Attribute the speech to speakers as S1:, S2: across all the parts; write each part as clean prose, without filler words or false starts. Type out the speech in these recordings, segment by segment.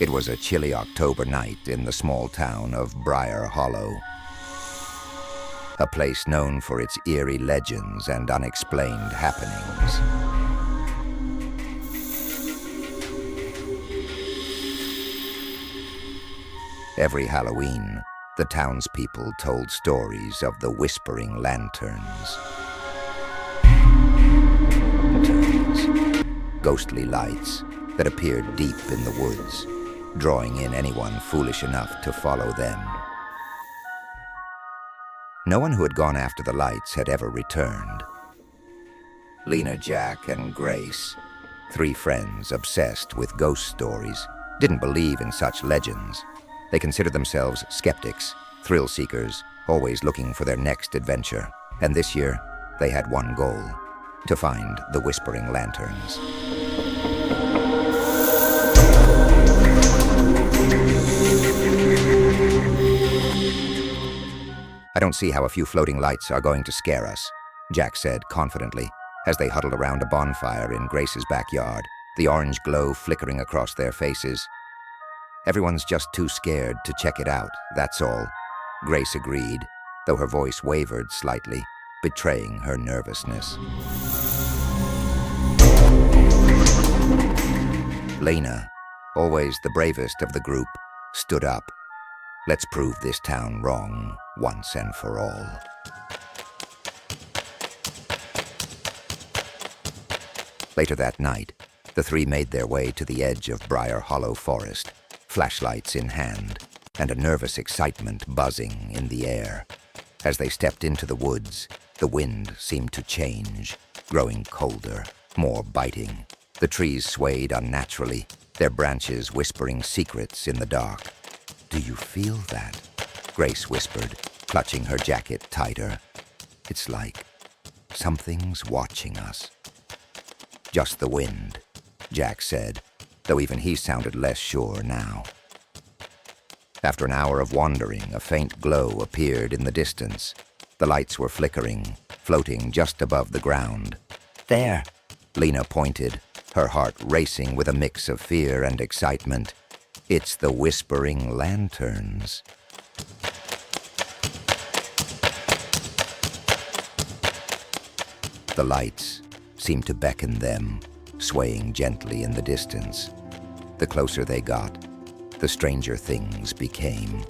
S1: It was a chilly October night in the small town of Briar Hollow, a place known for its eerie legends and unexplained happenings. Every Halloween, the townspeople told stories of the whispering lanterns. Ghostly lights that appeared deep in the woods, drawing in anyone foolish enough to follow them. No one who had gone after the lights had ever returned. Lena, Jack, and Grace, three friends obsessed with ghost stories, didn't believe in such legends. They considered themselves skeptics, thrill seekers, always looking for their next adventure. And this year, they had one goal: to find the Whispering Lanterns. "I don't see how a few floating lights are going to scare us," Jack said confidently, as they huddled around a bonfire in Grace's backyard, the orange glow flickering across their faces. "Everyone's just too scared to check it out, that's all," Grace agreed, though her voice wavered slightly, betraying her nervousness. Lena, always the bravest of the group, stood up. "Let's prove this town wrong once and for all." Later that night, the three made their way to the edge of Briar Hollow Forest, flashlights in hand, and a nervous excitement buzzing in the air. As they stepped into the woods, the wind seemed to change, growing colder, more biting. The trees swayed unnaturally, their branches whispering secrets in the dark. "Do you feel that?" Grace whispered, clutching her jacket tighter. "It's like something's watching us." "Just the wind," Jack said, though even he sounded less sure now. After an hour of wandering, a faint glow appeared in the distance. The lights were flickering, floating just above the ground. "There," Lena pointed, her heart racing with a mix of fear and excitement. "It's the Whispering Lanterns." The lights seemed to beckon them, swaying gently in the distance. The closer they got, the stranger things became.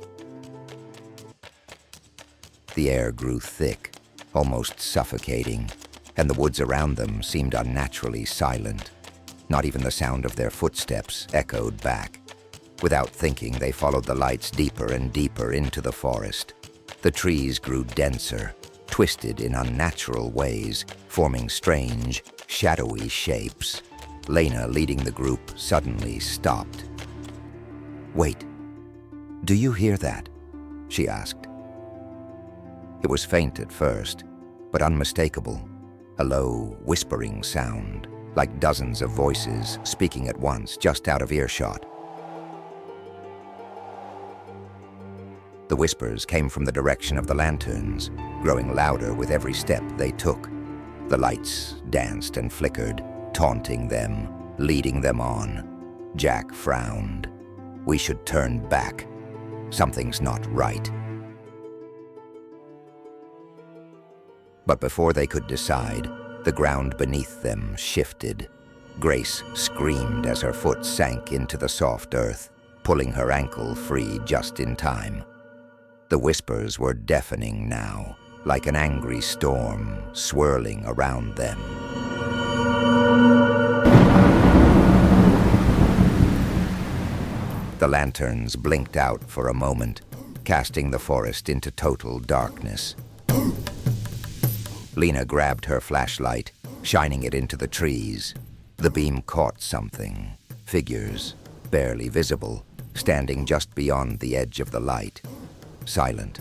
S1: The air grew thick, almost suffocating, and the woods around them seemed unnaturally silent. Not even the sound of their footsteps echoed back. Without thinking, they followed the lights deeper and deeper into the forest. The trees grew denser, twisted in unnatural ways, forming strange, shadowy shapes. Lena, leading the group, suddenly stopped. "Wait, do you hear that?" she asked. It was faint at first, but unmistakable. A low, whispering sound, like dozens of voices speaking at once just out of earshot. The whispers came from the direction of the lanterns, growing louder with every step they took. The lights danced and flickered, taunting them, leading them on. Jack frowned. "We should turn back. Something's not right." But before they could decide, the ground beneath them shifted. Grace screamed as her foot sank into the soft earth, pulling her ankle free just in time. The whispers were deafening now, like an angry storm swirling around them. The lanterns blinked out for a moment, casting the forest into total darkness. Lena grabbed her flashlight, shining it into the trees. The beam caught something, figures, barely visible, standing just beyond the edge of the light. Silent,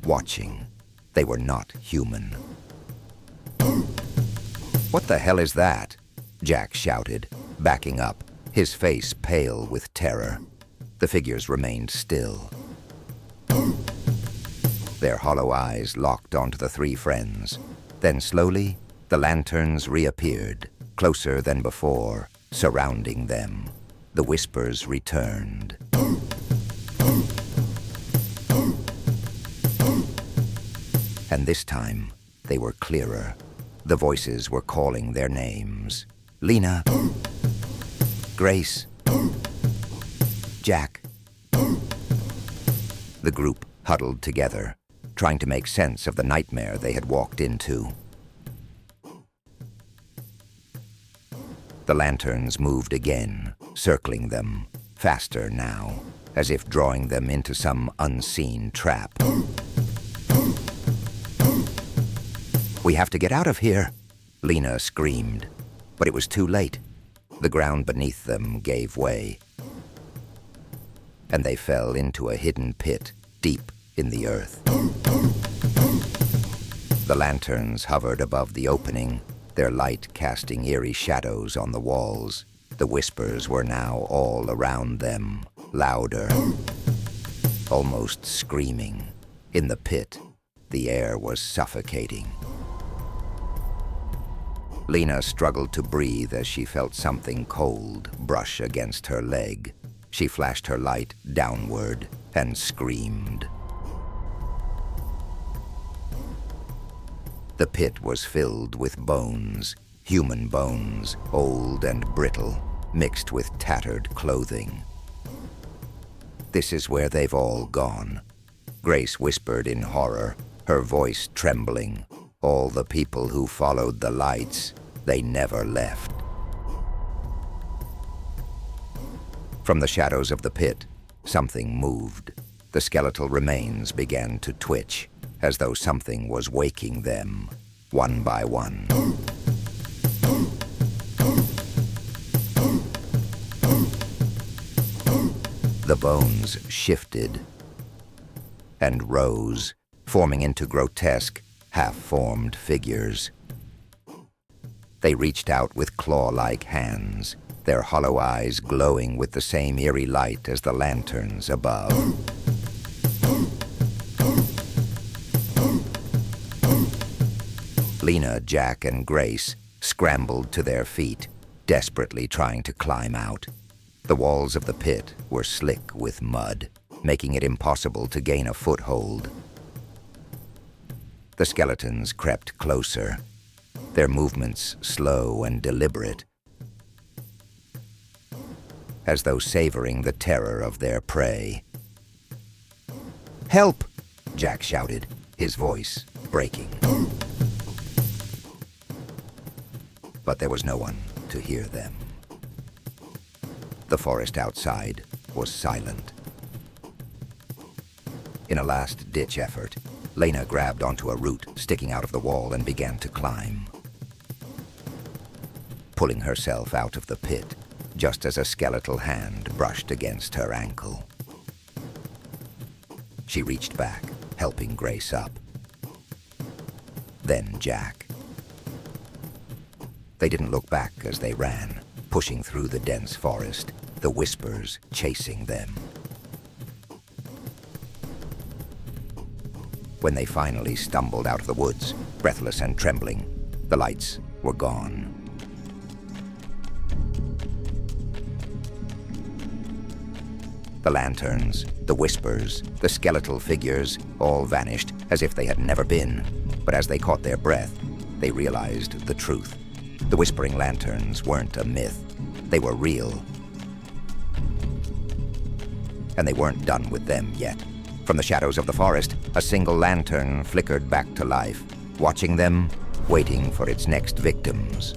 S1: watching. They were not human. "What the hell is that?" Jack shouted, backing up, his face pale with terror. The figures remained still. Their hollow eyes locked onto the three friends. Then slowly, the lanterns reappeared, closer than before, surrounding them. the whispers returned. And this time, they were clearer. The voices were calling their names. Lena, Grace, Jack. The group huddled together, trying to make sense of the nightmare they had walked into. The lanterns moved again, circling them, faster now, as if drawing them into some unseen trap. "We have to get out of here," Lena screamed, but it was too late. The ground beneath them gave way, and they fell into a hidden pit deep in the earth. The lanterns hovered above the opening, their light casting eerie shadows on the walls. The whispers were now all around them, louder, almost screaming. In the pit, the air was suffocating. Lena struggled to breathe as she felt something cold brush against her leg. She flashed her light downward and screamed. The pit was filled with bones, human bones, old and brittle, mixed with tattered clothing. "This is where they've all gone," Grace whispered in horror, her voice trembling. "All the people who followed the lights, they never left." From the shadows of the pit, something moved. The skeletal remains began to twitch, as though something was waking them, one by one. The bones shifted and rose, forming into grotesque, half-formed figures. They reached out with claw-like hands, their hollow eyes glowing with the same eerie light as the lanterns above. Lena, Jack, and Grace scrambled to their feet, desperately trying to climb out. The walls of the pit were slick with mud, making it impossible to gain a foothold. The skeletons crept closer, their movements slow and deliberate, as though savoring the terror of their prey. "Help!" Jack shouted, his voice breaking. But there was no one to hear them. The forest outside was silent. In a last-ditch effort, Lena grabbed onto a root sticking out of the wall and began to climb, pulling herself out of the pit just as a skeletal hand brushed against her ankle. She reached back, helping Grace up. Then Jack. They didn't look back as they ran, pushing through the dense forest, the whispers chasing them. When they finally stumbled out of the woods, breathless and trembling, the lights were gone. The lanterns, the whispers, the skeletal figures all vanished as if they had never been. But as they caught their breath, they realized the truth. The whispering lanterns weren't a myth. They were real. And they weren't done with them yet. From the shadows of the forest, a single lantern flickered back to life, watching them, waiting for its next victims.